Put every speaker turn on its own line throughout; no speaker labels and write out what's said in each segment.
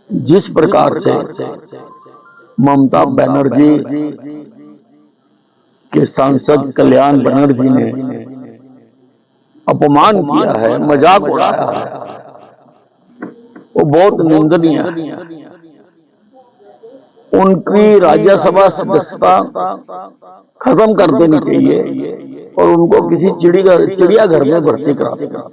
जिस प्रकार से ममता बनर्जी के सांसद कल्याण बनर्जी ने अपमान किया है, मजाक उड़ाया है, वो बहुत निंदनीय है। उनकी राज्यसभा सदस्यता खत्म कर देनी चाहिए और उनको किसी चिड़ियाघर में भर्ती करा देना।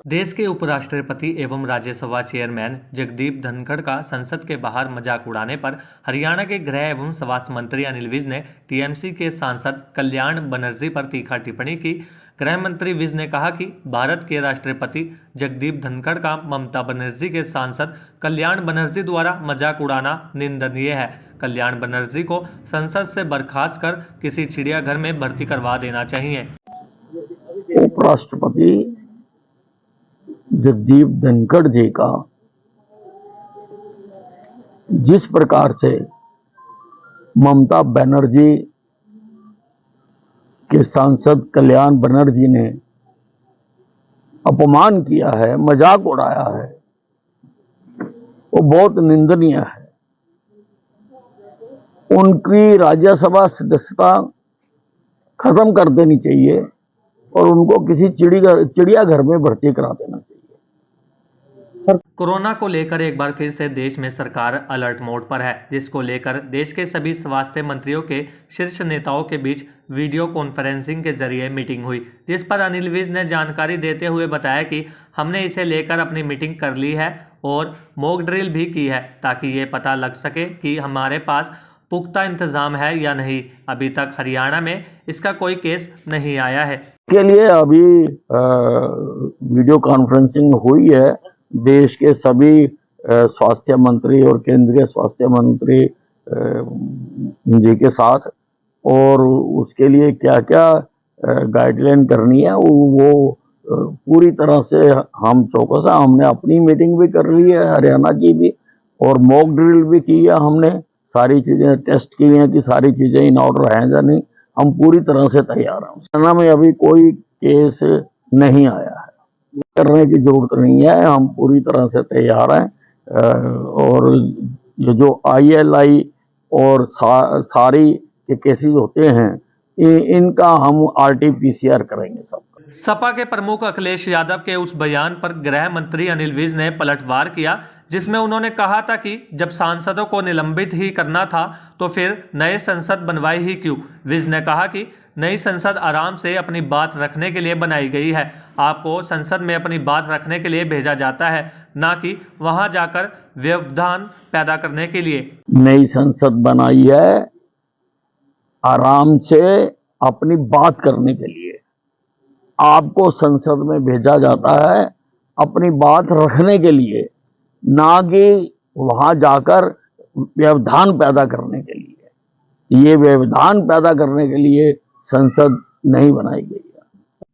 देश के उपराष्ट्रपति एवं राज्यसभा चेयरमैन जगदीप धनखड़ का संसद के बाहर मजाक उड़ाने पर हरियाणा के गृह एवं स्वास्थ्य मंत्री अनिल विज ने टीएमसी के सांसद कल्याण बनर्जी पर तीखा टिप्पणी की। गृह मंत्री विज ने कहा कि भारत के राष्ट्रपति जगदीप धनखड़ का ममता बनर्जी के सांसद कल्याण बनर्जी द्वारा मजाक उड़ाना निंदनीय है। कल्याण बनर्जी को संसद से बर्खास्त कर किसी चिड़ियाघर में भर्ती करवा देना चाहिए।
उपराष्ट्रपति जगदीप धनखड़ जी का जिस प्रकार से ममता बनर्जी के सांसद कल्याण बनर्जी ने अपमान किया है, मजाक उड़ाया है, वो बहुत निंदनीय है। उनकी राज्यसभा सदस्यता खत्म कर देनी चाहिए और उनको किसी चिड़ियाघर में भर्ती करा देना चाहिए।
कोरोना को लेकर एक बार फिर से देश में सरकार अलर्ट मोड पर है, जिसको लेकर देश के सभी स्वास्थ्य मंत्रियों के शीर्ष नेताओं के बीच वीडियो कॉन्फ्रेंसिंग के जरिए मीटिंग हुई, जिस पर अनिल विज ने जानकारी देते हुए बताया कि हमने इसे लेकर अपनी मीटिंग कर ली है और मॉक ड्रिल भी की है ताकि ये पता लग सके कि हमारे पास पुख्ता इंतजाम है या नहीं। अभी तक हरियाणा में इसका कोई केस नहीं आया है।
के लिए अभी वीडियो कॉन्फ्रेंसिंग हुई है देश के सभी स्वास्थ्य मंत्री और केंद्रीय स्वास्थ्य मंत्री जी के साथ, और उसके लिए क्या क्या गाइडलाइन करनी है वो पूरी तरह से हम चौकस है। हमने अपनी मीटिंग भी कर ली है हरियाणा की भी, और मॉक ड्रिल भी की है। हमने सारी चीजें टेस्ट की हैं कि सारी चीजें इन ऑर्डर हैं या नहीं। हम पूरी तरह से तैयार हैं। हरियाणा में अभी कोई केस नहीं आया है, करने की जरूरत नहीं है। हम पूरी तरह से तैयार हैं और ये जो ILI और सारी के केसेस होते हैं इनका हम RT-PCR करेंगे सब।
सपा के प्रमुख अखिलेश यादव के उस बयान पर गृह मंत्री अनिल विज ने पलटवार किया, जिसमें उन्होंने कहा था कि जब सांसदों को निलंबित ही करना था तो फिर नए संसद बनवाई ही क्यों। विज ने कहा कि नई संसद आराम से अपनी बात रखने के लिए बनाई गई है। आपको संसद में अपनी बात रखने के लिए भेजा जाता है, ना कि वहां जाकर व्यवधान पैदा करने के लिए।
नई संसद बनाई है आराम से अपनी बात करने के लिए। आपको संसद में भेजा जाता है अपनी बात रखने के लिए, ना कि वहां जाकर व्यवधान पैदा करने के लिए। ये व्यवधान पैदा करने के लिए संसद नहीं बनाई गई है।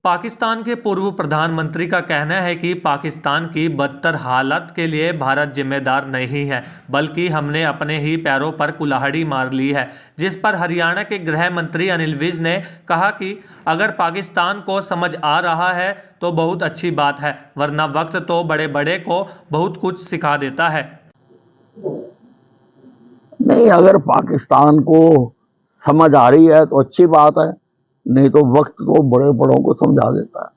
पाकिस्तान के पूर्व प्रधानमंत्री का कहना है कि पाकिस्तान की बदतर हालत के लिए भारत जिम्मेदार नहीं है, बल्कि हमने अपने ही पैरों पर कुल्हाड़ी मार ली है। जिस पर हरियाणा के गृह मंत्री अनिल विज ने कहा कि अगर पाकिस्तान को समझ आ रहा है तो बहुत अच्छी बात है, वरना वक्त तो बड़े बड़े को बहुत कुछ सिखा देता है।
नहीं, अगर पाकिस्तान को समझ आ रही है तो अच्छी बात है, नहीं तो वक्त तो बड़े बड़ों को समझा देता है।